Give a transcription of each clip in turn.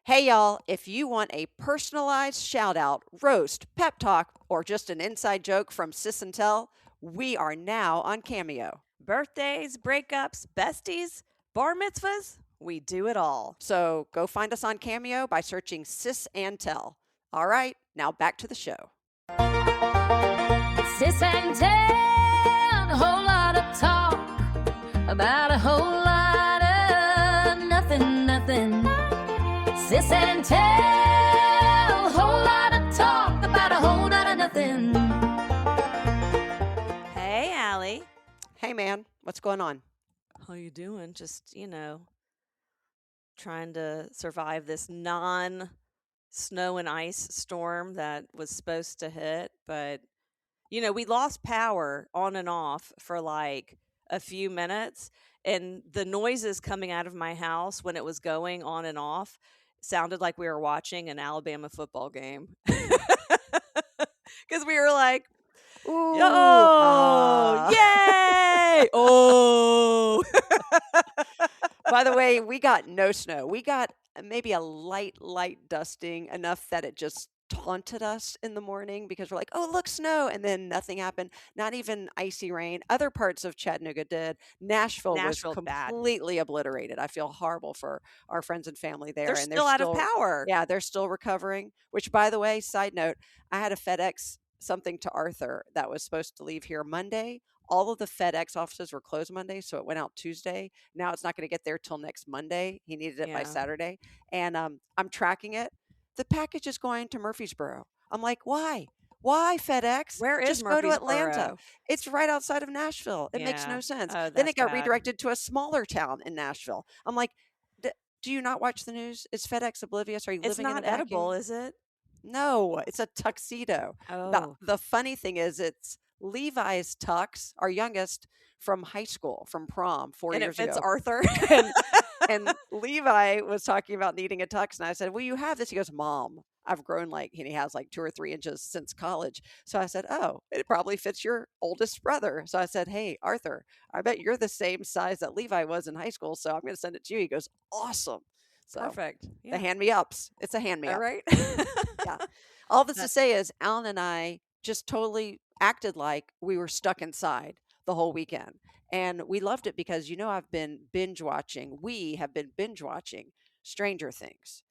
Hey, y'all, if you want a personalized shout out, roast, pep talk, or just an inside joke from Sis and Tell, we are now on Cameo. Birthdays, breakups, besties, bar mitzvahs, we do it all. So go find us on Cameo by searching Sis and Tell. All right, now back to the show. Sis and Tell, a whole lot of talk about a whole lot of nothing. Sis and Tell, a whole lot of talk about a whole lot of nothing. Hey, Allie. Hey, man, what's going on? How you doing? Just, trying to survive this non-snow and ice storm that was supposed to hit. But, we lost power on and off for like a few minutes. And the noises coming out of my house when it was going on and off sounded like we were watching an Alabama football game. Because we were like, Ooh, oh, yay! Oh. By the way, we got no snow. We got maybe a light dusting, enough that it just taunted us in the morning because we're like, oh, look, snow. And then nothing happened. Not even icy rain. Other parts of Chattanooga did. Nashville was Nashville's bad. completely obliterated. I feel horrible for our friends and family there. They're and still out of power. Yeah, they're still recovering, which, by the way, side note, I had a FedEx something to Arthur that was supposed to leave here Monday. All of the FedEx offices were closed Monday, so it went out Tuesday. Now it's not going to get there till next Monday. He needed it by Yeah. Saturday. And I'm tracking it. The package is going to Murfreesboro. I'm like, why? Why FedEx? Where is Just go to Atlanta. Murfreesboro? It's right outside of Nashville. It makes Yeah. no sense. Oh, Then that's it got bad. redirected to a smaller town in Nashville. I'm like, do you not watch the news? Is FedEx oblivious? Are you It's living in a not vacuum? edible, is it? No, it's a tuxedo. Oh. The funny thing is, it's Levi's tux, our youngest, from high school, from prom 4 And it years fits ago. Arthur. And Levi was talking about needing a tux, and I said, well, you have this. He goes, Mom, I've grown and he has like 2 or 3 inches since college. So I said, oh, it probably fits your oldest brother. So I said, hey, Arthur, I bet you're the same size that Levi was in high school, so I'm going to send it to you. He goes, awesome. So Perfect. the Yeah. hand-me-ups. It's a hand-me-up. All right. Yeah. All this to say is Alan and I just totally acted like we were stuck inside the whole weekend. And we loved it because, I've been binge watching. We have been binge watching Stranger Things.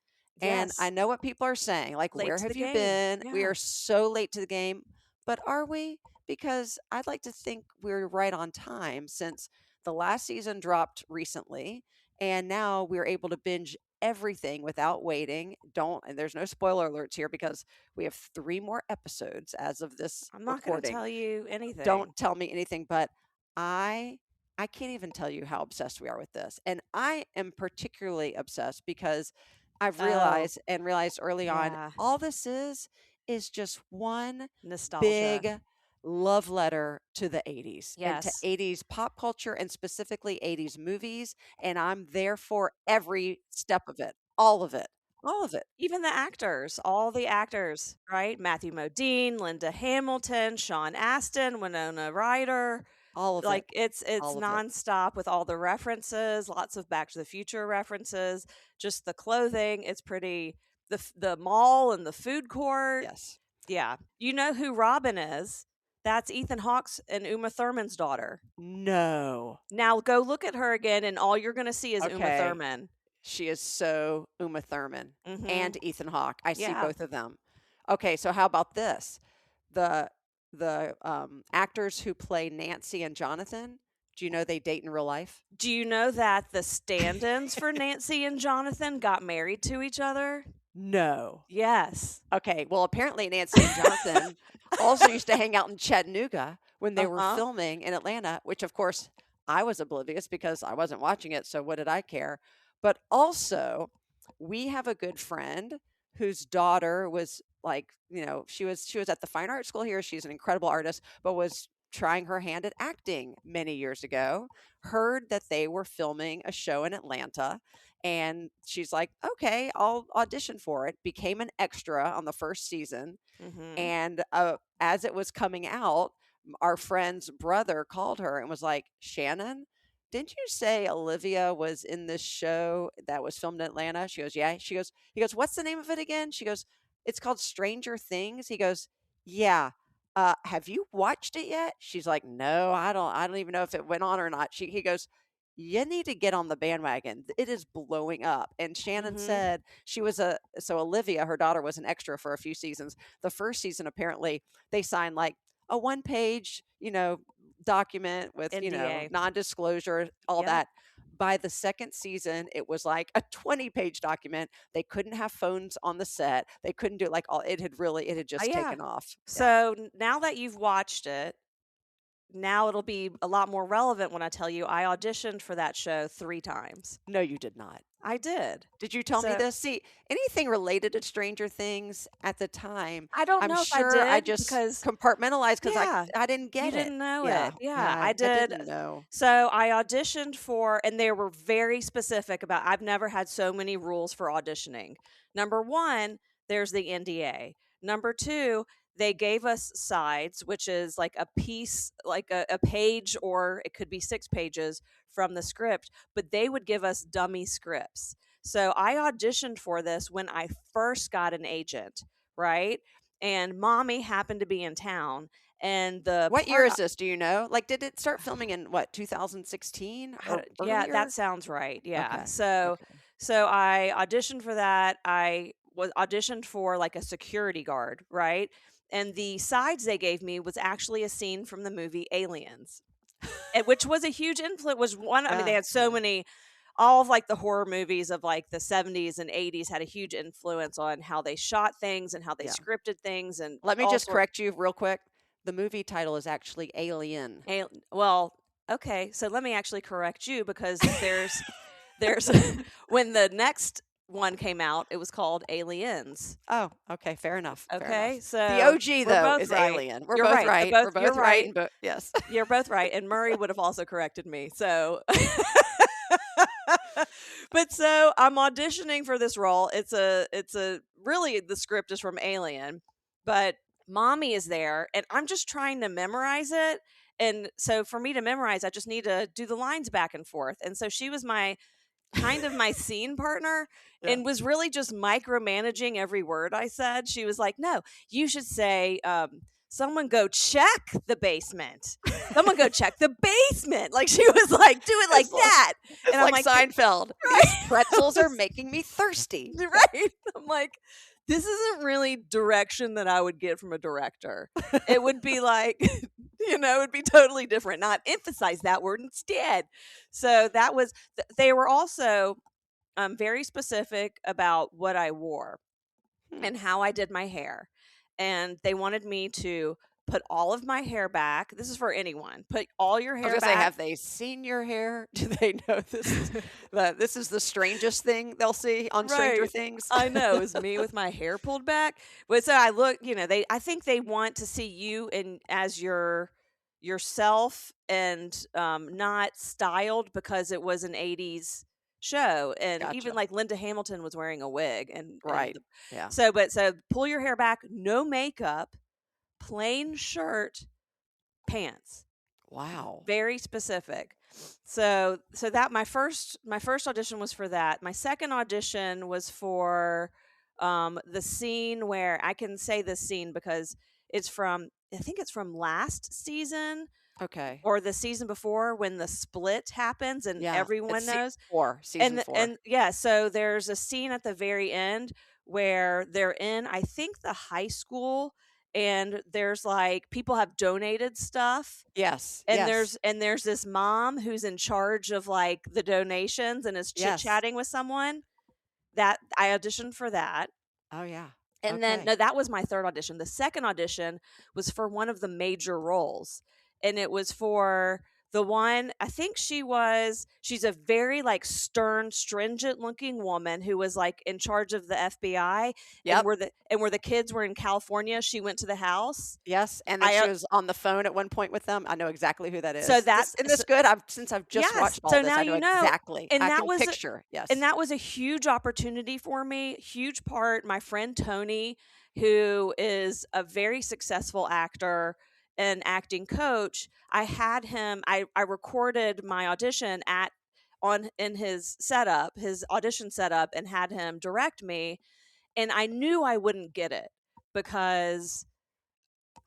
And I Yes. know what people are saying. Like, Late where to have the you game. been? We Yeah. are so late to the game. But are we? Because I'd like to think we're right on time since the last season dropped recently. And now we're able to binge everything without waiting. And there's no spoiler alerts here because we have 3 more episodes as of this I'm not going to recording. tell you anything. Don't tell me anything, but I can't even tell you how obsessed we are with this. And I am particularly obsessed because I've realized early on, yeah. all this is just one Nostalgia. big love letter to the 80s and to Yes. 80s pop culture and specifically 80s movies. And I'm there for every step of it, all of it. Even the actors, all the actors, right? Matthew Modine, Linda Hamilton, Sean Astin, Winona Ryder. All of Like it. it's All of it. nonstop with all the references, lots of Back to the Future references, just the clothing. It's pretty the mall and the food court. Yes. Yeah. You know who Robin is? That's Ethan Hawke's and Uma Thurman's daughter. No. Now go look at her again and all you're going to see is Uma Okay. Thurman. She is so Uma Thurman Mhm. and Ethan Hawke. I see Yeah. both of them. Okay, so how about this? The actors who play Nancy and Jonathan, do you know they date in real life? Do you know that the stand-ins for Nancy and Jonathan got married to each other? No. Yes. Okay, well, apparently Nancy and Jonathan also used to hang out in Chattanooga when they were Uh-huh. filming in Atlanta, which of course I was oblivious because I wasn't watching it, so what did I care? But also, we have a good friend whose daughter was like, she was at the fine art school here. She's an incredible artist, but was trying her hand at acting many years ago. Heard that they were filming a show in Atlanta, and she's like, okay, I'll audition for it. Became an extra on the first season. Mhm. And as it was coming out, our friend's brother called her and was like, Shannon, didn't you say Olivia was in this show that was filmed in Atlanta? She goes, yeah. He goes, what's the name of it again? She goes, it's called Stranger Things. He goes, yeah. Have you watched it yet? She's like, no, I don't even know if it went on or not. He goes, you need to get on the bandwagon. It is blowing up. And Shannon Mm-hmm. said so Olivia, her daughter, was an extra for a few seasons. The first season, apparently, they signed like a 1-page, document with, NDA. non-disclosure, all Yep. that. By the second season, it was like a 20-page document. They couldn't have phones on the set. They couldn't do like it had just Yeah. taken off. Yeah. So now that you've watched it, now it'll be a lot more relevant when I tell you I auditioned for that show 3 times. No, you did not. I did. Did you tell me So- this? See, anything related to Stranger Things at the time, I don't I'm know if sure I I did just because compartmentalized because Yeah. I didn't get you it. didn't know Yeah, it. Yeah, I I did. didn't know. So I auditioned for, and they were very specific about, I've never had so many rules for auditioning. Number 1, there's the NDA. Number 2, they gave us sides, which is like a piece, like a page, or it could be 6 pages from the script, but they would give us dummy scripts. So I auditioned for this when I first got an agent, right? And Mommy happened to be in town. And the What year part is this? Do you know? Like, did it start filming in what, 2016 How or d- yeah, earlier? that sounds right. Yeah. Okay. So Okay. so I auditioned for that. I was auditioned for like a security guard, right? And the sides they gave me was actually a scene from the movie Aliens, which was a huge influence. Was one. I mean, they had so many. All of like the horror movies of like the 70s and 80s had a huge influence on how they shot things and how they Yeah. scripted things. And Let me all just sort- correct you real quick. The movie title is actually Alien. Well, okay. So let me actually correct you because there's when the next one came out, it was called Aliens. Oh, okay, fair enough. Fair Okay, enough. so The OG we're though both is right. Alien. We're You're both right. right. You're We're both- both you're right. right. Yes. You're both right, and Murray would have also corrected me. So, but so I'm auditioning for this role. It's a really the script is from Alien, but Mommy is there, and I'm just trying to memorize it. And so for me to memorize, I just need to do the lines back and forth. And so she was my scene partner Yeah. and was really just micromanaging every word I said. She was like, no, you should say, someone go check the basement. Someone go check the basement. Like she was like, do it like It's like- that. It's And I'm like like, Seinfeld. Right. These pretzels are making me thirsty. right. I'm like, this isn't really direction that I would get from a director. It would be like, it would be totally different. Not emphasize that word instead. So that was, they were also very specific about what I wore and how I did my hair. And they wanted me to put all of my hair back. This is for anyone. Put all your I hair was back. gonna say, have they seen your hair? Do they know this is the strangest thing they'll see on Stranger Right. Things? I know, it's me with my hair pulled back. But so I look, I think they want to see you as yourself and not styled because it was an 80s show. And even Gotcha. like Linda Hamilton was wearing a wig and Right. Yeah. So pull your hair back, no makeup, plain shirt, pants. Wow. Very specific. So that my first audition was for that. My second audition was for the scene where I can say this scene because I think it's from last season Okay. or the season before when the split happens and Yeah. everyone It's knows. season 4. And yeah, so there's a scene at the very end where they're in, I think, the high school, and there's like people have donated stuff, Yes. and yes. there's this mom who's in charge of like the donations and is chit Yes. chatting with someone. That I auditioned for that. Oh yeah. And then, Okay. no, that was my third audition. The second audition was for one of the major roles. And it was for the one, I think she's a very like stern, stringent looking woman who was like in charge of the FBI. Yep. And where the kids were in California, she went to the house. Yes, and then I, she was on the phone at one point with them. I know exactly who that is. So that's- Isn't this good? Since I've just Yes, watched all so this, now I know you know. exactly. And I that can was a- picture. Yes. And that was a huge opportunity for me. Huge part. My friend Tony, who is a very successful actor an acting coach, I had him, I recorded my audition in his setup, his audition setup, and had him direct me. And I knew I wouldn't get it because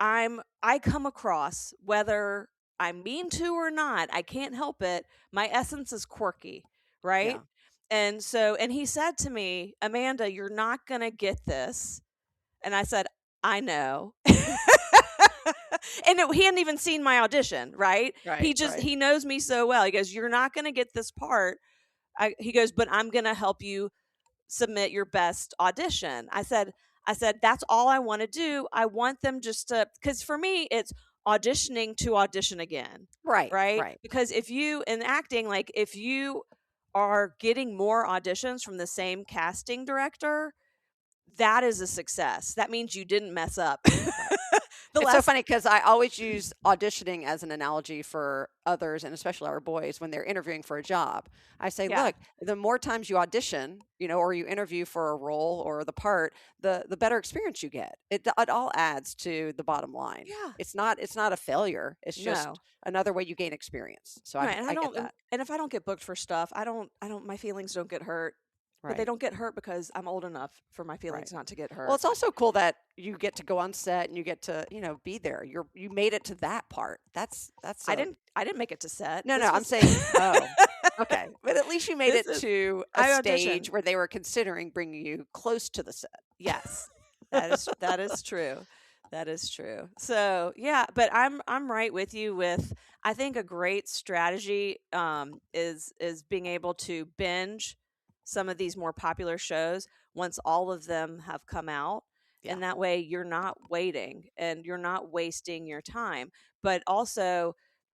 I come across, whether I mean to or not, I can't help it. My essence is quirky, right? Yeah. And he said to me, Amanda, you're not going to get this. And I said, I know. And he hadn't even seen my audition, right? Right. He knows me so well. He goes, you're not going to get this part. He goes, but I'm going to help you submit your best audition. I said, that's all I want to do. I want them just to, because for me, it's auditioning to audition again. Right. Right. Right. Because if you, in acting, like if you are getting more auditions from the same casting director, that is a success. That means you didn't mess up. It's so funny because I always use auditioning as an analogy for others, and especially our boys when they're interviewing for a job. I say, Yeah. look, the more times you audition, or you interview for a role or the part, the better experience you get. It all adds to the bottom line. Yeah. It's not a failure. It's just No. another way you gain experience. So Right. And I get that. and if I don't get booked for stuff, my feelings don't get hurt. But they Right. don't get hurt because I'm old enough for my feelings Right. not to get hurt. Well, it's also cool that you get to go on set and you get to, be there. You made it to that part. That's I didn't make it to set. No, This no, I'm was- saying, oh, okay. But at least you made This it is- to I a auditioned. stage where they were considering bringing you close to the set. Yes, that is true. That is true. So yeah, but I'm right with you. With I think a great strategy is being able to binge some of these more popular shows once all of them have come out. Yeah. And that way you're not waiting and you're not wasting your time. But also,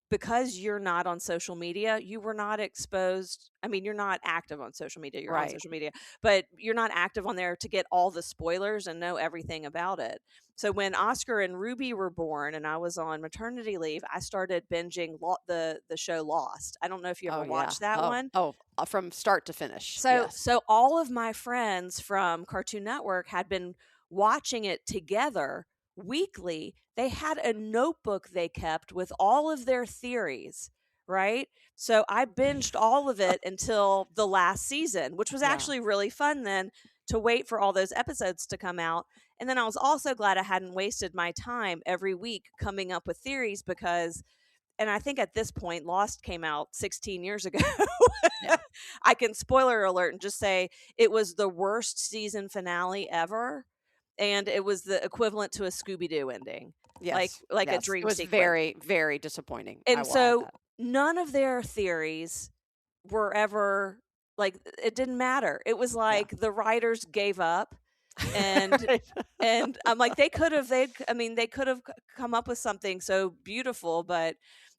because you're not on social media, you were not exposed. I mean, you're not active on social media. You're on Right. social media, but you're not active on there to get all the spoilers and know everything about it. So when Oscar and Ruby were born and I was on maternity leave, I started binging the show Lost. I don't know if you ever Oh, yeah. watched that one. Oh, from start to finish. So Yes. so all of my friends from Cartoon Network had been watching it together weekly. They had a notebook they kept with all of their theories, right? So I binged all of it until the last season, which was Yeah. actually really fun then to wait for all those episodes to come out. And then I was also glad I hadn't wasted my time every week coming up with theories because and I think at this point Lost came out 16 years ago. Yeah. I can spoiler alert and just say it was the worst season finale ever. And it was the equivalent to a Scooby-Doo ending. Yes. Like a Yes. dream It was sequence. very, very disappointing. I And will add so that. none of their theories were ever like it didn't matter. It was like the writers gave up and Right. and I'm like they could have come up with something so beautiful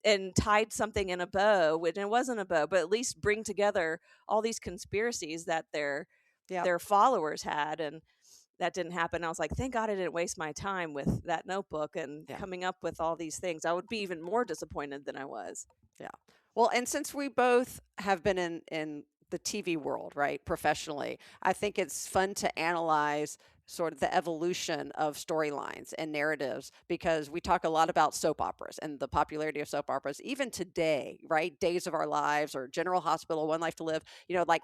and tied something in a bow, and it wasn't a bow, but at least bring together all these conspiracies that their followers had, and that didn't happen. I was like, thank God I didn't waste my time with that notebook and coming up with all these things. I would be even more disappointed than I was. Yeah. Well, and since we both have been in the TV world, right, professionally, I think it's fun to analyze sort of the evolution of storylines and narratives because we talk a lot about soap operas and the popularity of soap operas even today, right? Days of Our Lives or General Hospital, One Life to Live. Like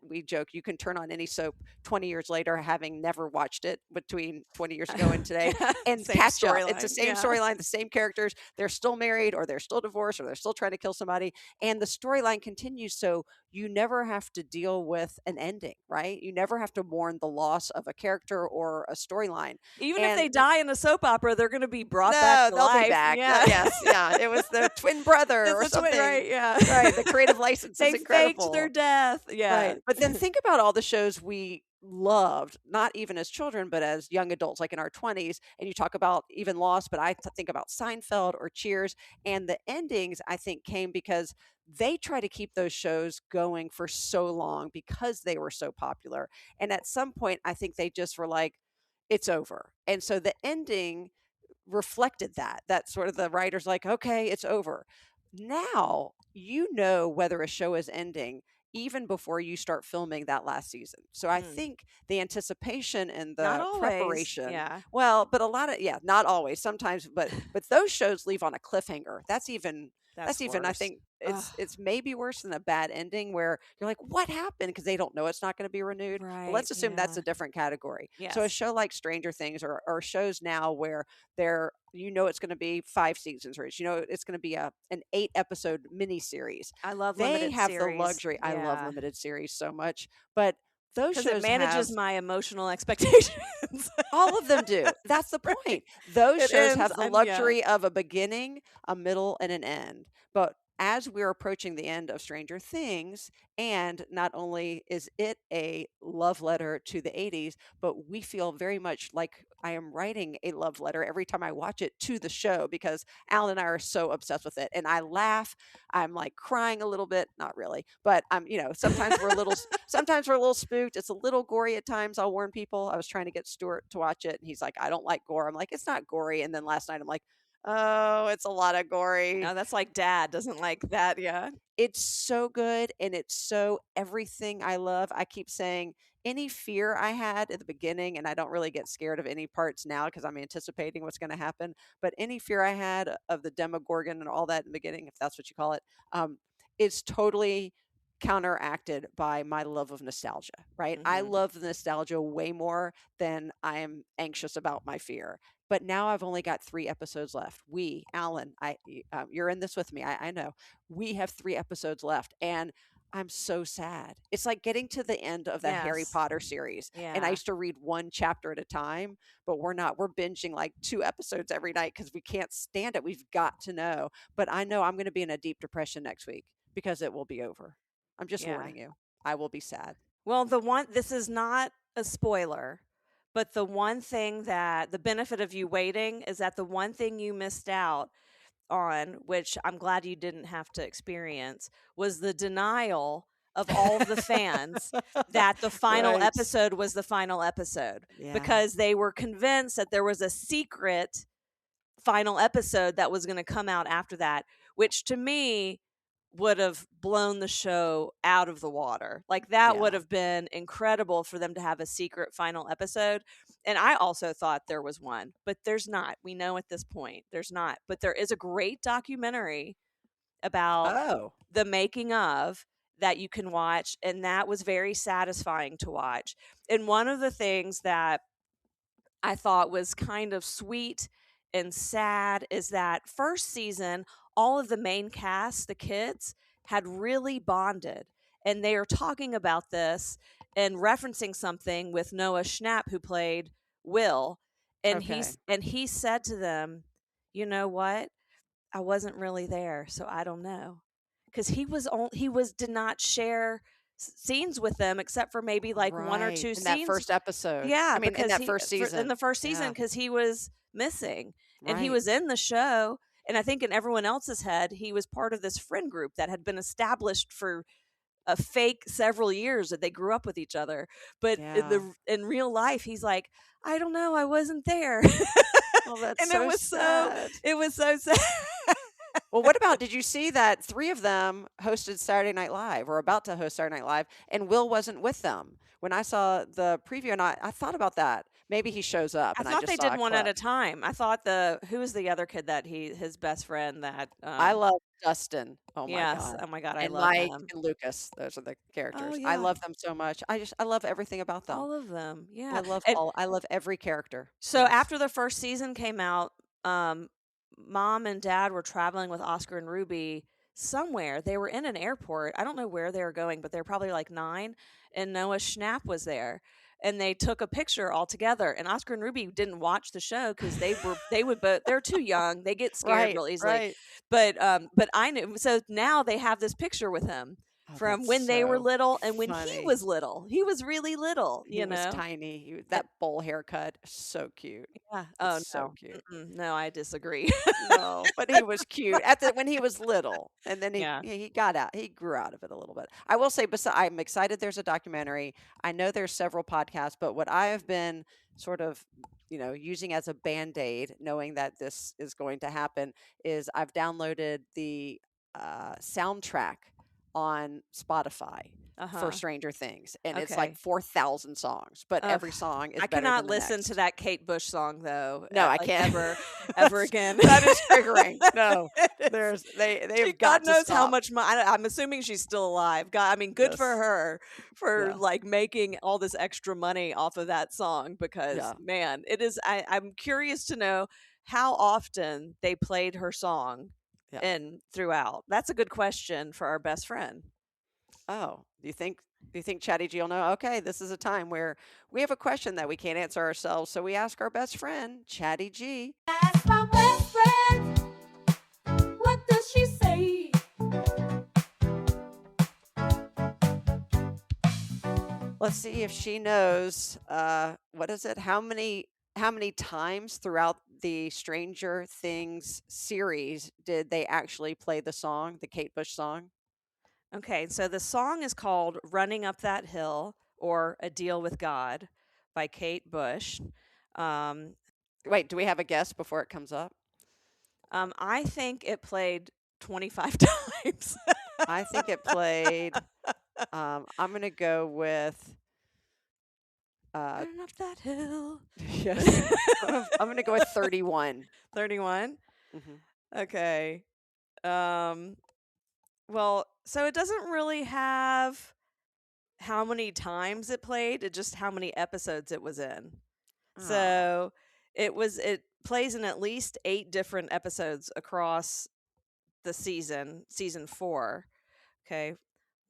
we joke, you can turn on any soap 20 years later having never watched it between 20 years ago and today and Same catch up. storyline, It's the same yeah. storyline, the same characters. They're still married or they're still divorced or they're still trying to kill somebody. And the storyline continues. So you never have to deal with an ending, right? You never have to mourn the loss of a character or a storyline. Even if they die in a soap opera, they're going to be brought No, back to they'll life. be back. Yeah. Yes, yeah. It was the twin brother It's or the twin, something. right? Yeah. Right. The creative license They is incredible. faked their death. Yeah. Right. But then think about all the shows we loved, not even as children, but as young adults, like in our 20s. And you talk about even Lost, but I think about Seinfeld or Cheers. And the endings, I think, came because they try to keep those shows going for so long because they were so popular. And at some point, I think they just were like, it's over. And so the ending reflected that sort of the writer's like, okay, it's over. Now, whether a show is ending even before you start filming that last season. So I think the anticipation and Not the always. preparation, Yeah. well, but a lot of, yeah, not always, sometimes, but those shows leave on a cliffhanger. That's even That's I worse. think Ugh. it's maybe worse than a bad ending where you're like, what happened? Because they don't know it's not going to be renewed. But Right. let's assume that's Yeah. a different category. So a Yes. show like Stranger Things or shows now where they're, it's going to be 5 seasons, or it's going to be an 8 episode miniseries. I love They limited have the series. luxury. I love Yeah. limited series so much, but those Because it shows have, manages my emotional expectations. all of them do. That's the Right. point. Those It shows ends. have the Yeah. luxury of a beginning, a middle, and an end. But as we're approaching the end of Stranger Things, and not only is it a love letter to the 80s, but we feel very much like I am writing a love letter every time I watch it to the show, because Alan and I are so obsessed with it. And I laugh. I'm like crying a little bit, not really, but sometimes we're a little spooked. It's a little gory at times. I'll warn people. I was trying to get Stuart to watch it, and he's like, I don't like gore. I'm like, it's not gory. And then last night I'm like, oh, it's a lot of gory. No, that's like Dad doesn't like that. Yeah. It's so good, and it's so everything I love. I keep saying any fear I had at the beginning, and I don't really get scared of any parts now because I'm anticipating what's going to happen. But any fear I had of the Demogorgon and all that in the beginning, if that's what you call it, is totally counteracted by my love of nostalgia, right? I love the nostalgia way more than I am anxious about my fear. But now I've only got 3 episodes left. Alan, you're in this with me. I know. We have 3 episodes left, and I'm so sad. It's like getting to the end of that Harry Yes. Potter series. And I Yeah. used to read 1 chapter at a time, but we're not. We're binging like 2 episodes every night because we can't stand it. We've got to know. But I know I'm going to be in a deep depression next week because it will be over. I'm just Yeah. warning you. I will be sad. Well, this is not a spoiler, but the one thing that the benefit of you waiting is that the one thing you missed out on, which I'm glad you didn't have to experience, was the denial of all the fans that the final Right. episode was the final episode, Yeah. because they were convinced that there was a secret final episode that was going to come out after that, which to me would have blown the show out of the water. Like that would Yeah. have been incredible for them to have a secret final episode. And I also thought there was one, but there's not. We know at this point there's not. But there is a great documentary about Oh. the making of that you can watch, and that was very satisfying to watch. And one of the things that I thought was kind of sweet and sad is that first season, all of the main cast, the kids, had really bonded. And they are talking about this and referencing something with Noah Schnapp, who played Will. And Okay. he said to them, you know what? I wasn't really there, so I don't know. Because did not share scenes with them except for maybe like 1 or 2 in scenes. that first episode. Yeah, I mean, in because that first season. in the first season, Yeah. because he was missing, and he Right. was in the show. And I think in everyone else's head, he was part of this friend group that had been established for a fake several years, that they grew up with each other. But Yeah. in real life, he's like, I don't know, I wasn't there. Oh, that's And so it was sad. so sad. Well, what about, did you see that 3 of them hosted Saturday Night Live, or about to host Saturday Night Live, and Will wasn't with them? When I saw the preview, and I thought about that. Maybe he shows up. I And thought just they saw did a one at clip. a time. I thought who was the other kid that his best friend that I love Dustin. Oh my yes, God. oh my God, I And love Mike them. and Lucas. Those are the characters. I yeah. love them so much. I love everything about them. All of them, yeah. I love every character. So Yes. after the first season came out, Mom and Dad were traveling with Oscar and Ruby somewhere. They were in an airport. I don't know where they were going, but they were probably like 9, and Noah Schnapp was there. And they took a picture all together. And Oscar and Ruby didn't watch the show because they're too young. They get scared real easily. Right. But I knew. So now they have this picture with him from that's when they were so little and when he funny. was little. He was really little, He was tiny. That bowl haircut, so cute. Yeah. Oh, It's so cute. No, I disagree. No, but he was cute when he was little, and then Yeah. he got out. He grew out of it a little bit. I will say, I'm excited. There's a documentary. I know there's several podcasts, but what I have been sort of, using as a Band-Aid, knowing that this is going to happen, is I've downloaded the soundtrack on Spotify for Uh-huh. Stranger Things, and it's like Okay. 4,000 songs, but Ugh. every song is I better cannot than the listen to next. that Kate Bush song though. No, I Like can't. ever again. That is triggering. No, It is. they've God got to knows how stop. much money. I'm assuming she's still alive. God, I mean, good for Yes. her for Yeah. like making all this extra money off of that song because Yeah. man, it is. I'm curious to know how often they played her song Yeah. and throughout. That's a good question for our best friend. Oh, do you think Chatty G will know? Okay, this is a time where we have a question that we can't answer ourselves, so we ask our best friend, Chatty G. Ask my best friend, what does she say? Let's see if she knows. What is it? How many times throughout the Stranger Things series did they actually play the song, the Kate Bush song? Okay, so the song is called "Running Up That Hill" or "A Deal with God" by Kate Bush. Um, Wait, do we have a guess before it comes up? I think it played 25 times. I think it played. I'm gonna go with. Running up that hill. Yes, I'm gonna go with 31. 31. Hmm. Okay. Well, so it doesn't really have how many times it played, it just how many episodes it was in. Oh, So it plays in at least 8 different episodes across the season 4. Okay.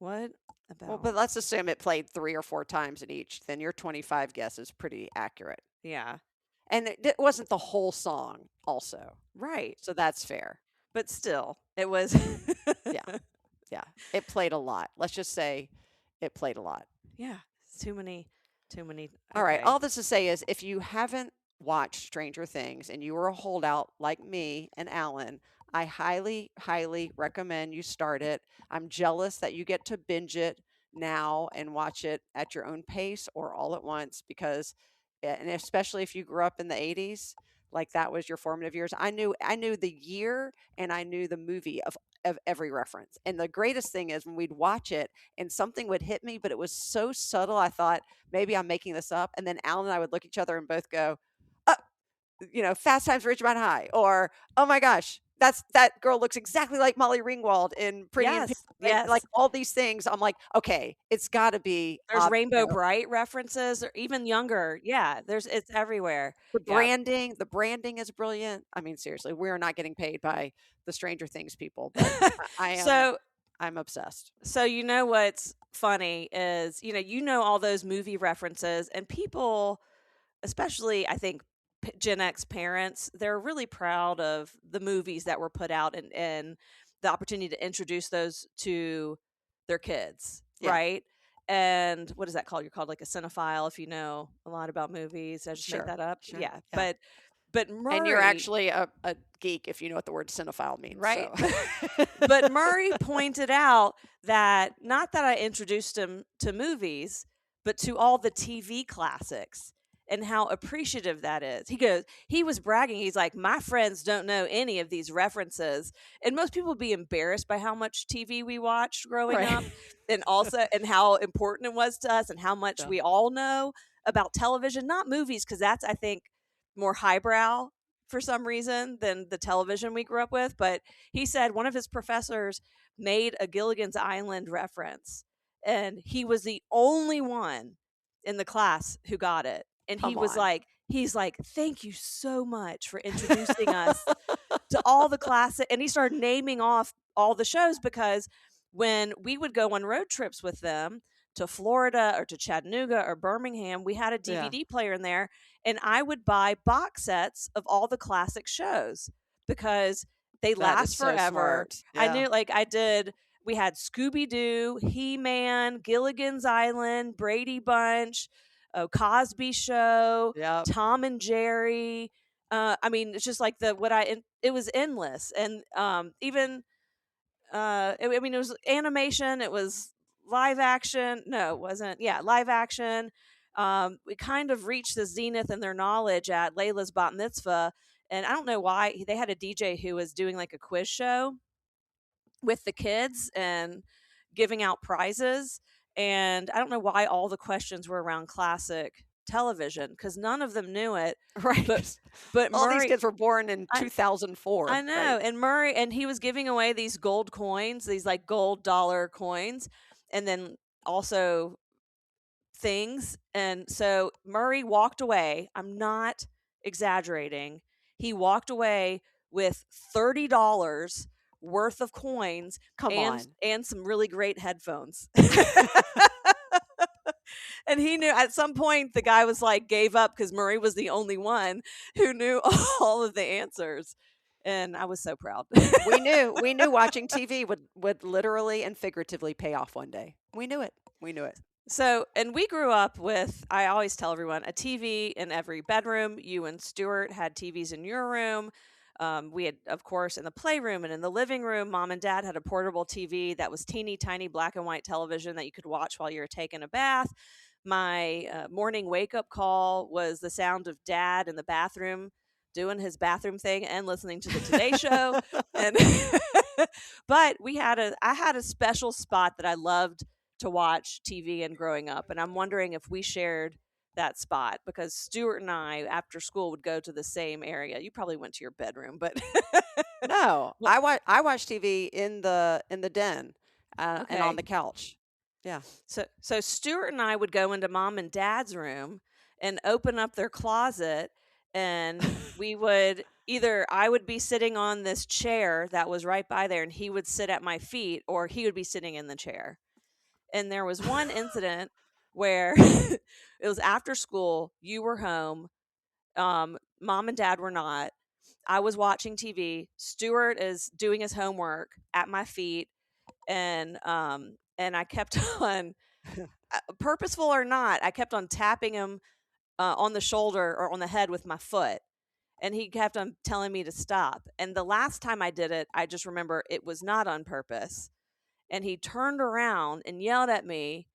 What well, about but let's assume it played 3 or 4 times in each. Then your 25 guess is pretty accurate, yeah, and it wasn't the whole song, also, right. so that's fair. But still, it was Yeah, yeah, it played a lot. Let's just say it played a lot. yeah, it's too many. All right, Okay. all this to say is if you haven't watched Stranger Things and you were a holdout like me and Alan, I highly, highly recommend you start it. I'm jealous that you get to binge it now and watch it at your own pace or all at once because, and especially if you grew up in the 80s, like that was your formative years. I knew the year and I knew the movie of every reference. And the greatest thing is when we'd watch it and something would hit me, but it was so subtle. I thought, maybe I'm making this up. And then Alan and I would look at each other and both go, uh, Fast Times at Ridgemont High, or oh my gosh, that girl looks exactly like Molly Ringwald in Pretty in Pink. Yes, Like yes. all these things, I'm like, okay, it's got to be There's Rainbow Bright references or even younger. Yeah, it's everywhere. the Yeah. branding. The branding is brilliant. I mean, seriously, we are not getting paid by the Stranger Things people, but I am. So I'm obsessed. so you know what's funny is, all those movie references and people, especially I think Gen X parents, they're really proud of the movies that were put out and the opportunity to introduce those to their kids, Yeah. right? And what is that called? You're called like a cinephile if you know a lot about movies. I just made Sure, that up. sure, Yeah. yeah. But Murray, And you're actually a geek if you know what the word cinephile means, right? so. But Murray pointed out that not that I introduced him to movies, but to all the TV classics and how appreciative that is. He was bragging. He's like, my friends don't know any of these references. And most people would be embarrassed by how much TV we watched growing Right. up and also, and how important it was to us and how much Yeah. we all know about television, not movies, because that's, I think, more highbrow for some reason than the television we grew up with. But he said one of his professors made a Gilligan's Island reference, and he was the only one in the class who got it. And he Come was on. like, thank you so much for introducing us to all the classic. And he started naming off all the shows because when we would go on road trips with them to Florida or to Chattanooga or Birmingham, we had a Yeah. DVD player in there, and I would buy box sets of all the classic shows because they That last is so forever. smart. I Yeah. knew, like I did. We had Scooby Doo, He Man, Gilligan's Island, Brady Bunch, Cosby Show, Yep. Tom and Jerry. I mean, it's just like it was endless, and even I mean, it was animation, it was live action. No, it wasn't. Yeah, live action. We kind of reached the zenith in their knowledge at Layla's bat mitzvah, and I don't know why they had a DJ who was doing like a quiz show with the kids and giving out prizes. And I don't know why all the questions were around classic television, because none of them knew it. Right. But All these Murray, kids were born in 2004. I know. Right? And Murray, and he was giving away these gold coins, these like gold dollar coins, and then also things. And so Murray walked away. I'm not exaggerating. He walked away with $30 worth of coins Come on. and some really great headphones. And he knew at some point the guy was like gave up because Murray was the only one who knew all of the answers. And I was so proud. We knew watching TV would literally and figuratively pay off one day. We knew it. So, and we grew up with, I always tell everyone, a TV in every bedroom. You and Stuart had TVs in your room. We had, of course, in the playroom and in the living room, Mom and Dad had a portable TV that was teeny tiny black and white television that you could watch while you were taking a bath. My morning wake-up call was the sound of Dad in the bathroom doing his bathroom thing and listening to the Today Show. And but I had a special spot that I loved to watch TV in growing up, and I'm wondering if we shared that spot, because Stuart and I after school would go to the same area. You probably went to your bedroom, but No, I watched TV in the den and Okay. on the couch. Yeah. So Stuart and I would go into Mom and Dad's room and open up their closet, and we would I would be sitting on this chair that was right by there, and he would sit at my feet, or he would be sitting in the chair. And there was one incident where it was after school, you were home, Mom and Dad were not. I was watching TV. Stuart is doing his homework at my feet, and I kept on, purposeful or not, I kept on tapping him on the shoulder or on the head with my foot, and he kept on telling me to stop. And the last time I did it, I just remember it was not on purpose. And he turned around and yelled at me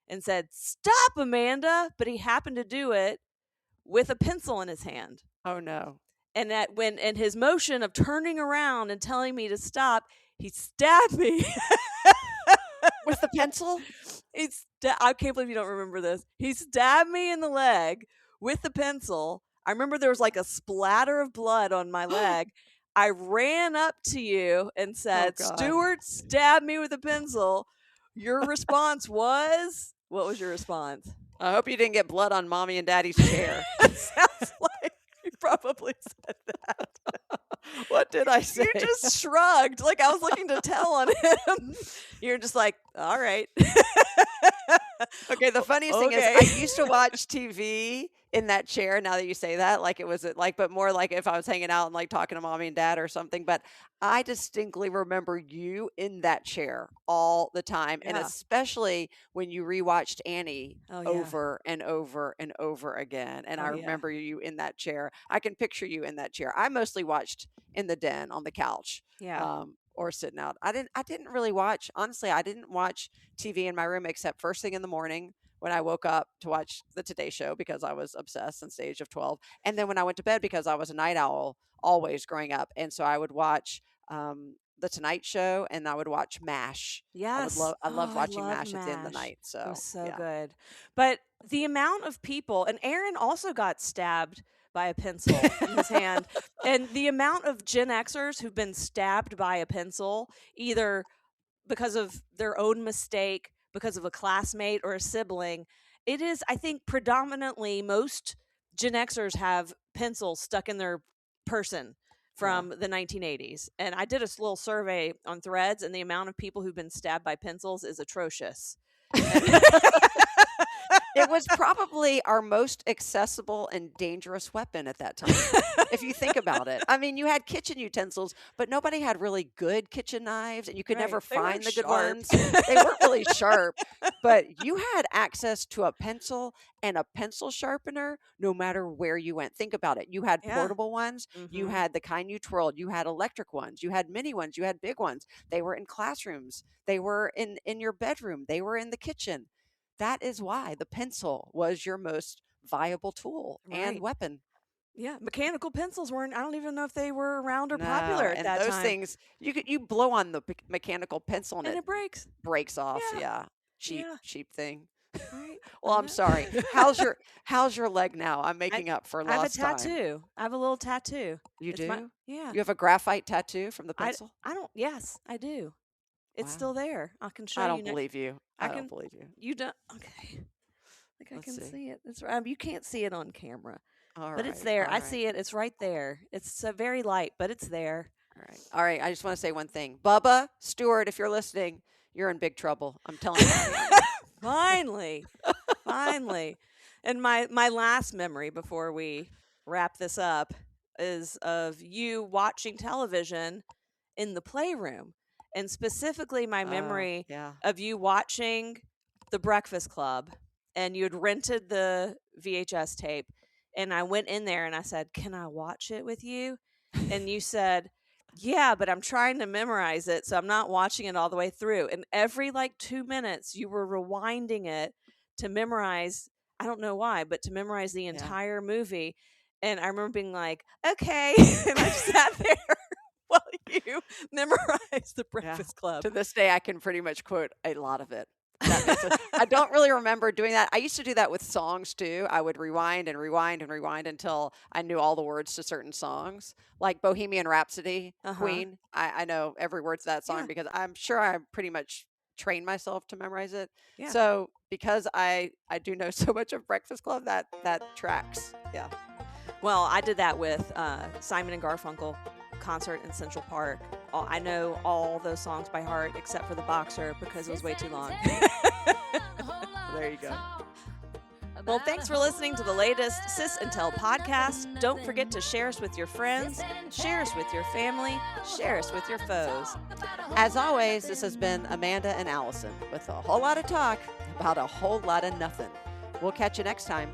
and said, "Stop, Amanda!" But he happened to do it with a pencil in his hand. Oh no. And in his motion of turning around and telling me to stop, he stabbed me. With the pencil? I can't believe you don't remember this. He stabbed me in the leg with the pencil. I remember there was like a splatter of blood on my leg. I ran up to you and said, God. "Stuart stabbed me with a pencil." Your response was? What was your response? I hope you didn't get blood on Mommy and Daddy's chair. It sounds like you probably said that. What did I say? You just shrugged, like I was looking to tell on him. You're just like, all right. Okay, the funniest thing is I used to watch TV in that chair. Now that you say that, like it was like, but more like if I was hanging out and like talking to Mommy and Dad or something. But I distinctly remember you in that chair all the time, and Yeah. especially when you rewatched Annie Oh, yeah. over and over and over again. And Oh, I yeah. remember you in that chair. I can picture you in that chair. I mostly watched in the den on the couch. Yeah. Or sitting out. I didn't really watch, honestly, I didn't watch TV in my room except first thing in the morning when I woke up to watch the Today Show because I was obsessed since the age of 12. And then when I went to bed because I was a night owl always growing up. And so I would watch the Tonight Show and I would watch MASH. Yes. I loved watching love MASH at the end of the MASH. night. So It was so yeah. good. But the amount of people, and Aaron also got stabbed by a pencil in his hand. And the amount of Gen Xers who've been stabbed by a pencil, either because of their own mistake, because of a classmate or a sibling, it is, I think, predominantly most Gen Xers have pencils stuck in their person from the 1980s. And I did a little survey on Threads, and the amount of people who've been stabbed by pencils is atrocious. It was probably our most accessible and dangerous weapon at that time, if you think about it. I mean, you had kitchen utensils, but nobody had really good kitchen knives, and you could never They weren't find the good sharp. ones. They weren't really sharp, but you had access to a pencil and a pencil sharpener no matter where you went. Think about it. You had Yeah. portable ones, you Mhm. had the kind you twirled, you had electric ones, you had mini ones, you had big ones. They were in classrooms, they were in your bedroom, they were in the kitchen. That is why the pencil was your most viable tool and Right. weapon. Yeah, mechanical pencils weren't. I don't even know if they were around or No, popular at and that those time. things you blow on the mechanical pencil and And it it breaks. breaks off. Yeah. Yeah. Cheap Yeah. cheap thing. Right. Well, I I'm know. sorry. How's your leg now? I'm making up for I have a lost time. tattoo. I have a little tattoo. You It's my do? yeah. You have a graphite tattoo from the I pencil? I don't. Yes, I do. It's Wow. still there. I can show I you don't next. believe you. I I don't can. believe you. You don't. Okay. Like I Let's can see. see it. That's right. You can't see it on camera, All but it's right. there. All I right. see it. It's right there. It's very light, but it's there. All right. All right. I just want to say one thing. Bubba Stewart, if you're listening, you're in big trouble. I'm telling you. Finally, finally. And my last memory before we wrap this up is of you watching television in the playroom, and specifically my Oh, memory yeah. of you watching The Breakfast Club, and you had rented the VHS tape, and I went in there and I said, "Can I watch it with you?" And you said, "Yeah, but I'm trying to memorize it, so I'm not watching it all the way through." And every like 2 minutes you were rewinding it to memorize, I don't know why, but to memorize the Yeah. entire movie. And I remember being like, "Okay." And I sat there while you memorized The Yeah. Breakfast Club. To this day, I can pretty much quote a lot of it. That makes it, I don't really remember doing that. I used to do that with songs too. I would rewind and rewind and rewind until I knew all the words to certain songs, like Bohemian Rhapsody, Uh-huh. Queen. I know every word to that song Yeah. because I'm sure I pretty much trained myself to memorize it. Yeah. So because I do know so much of Breakfast Club, that tracks. Yeah. Well, I did that with Simon and Garfunkel concert in Central Park. I know all those songs by heart except for The Boxer because it was way too long. There you go. Well, thanks for listening to the latest Sis and Tell podcast. Don't forget to share us with your friends, share us with your family, share us with your foes. As always, this has been Amanda and Allison with a whole lot of talk about a whole lot of nothing. We'll catch you next time.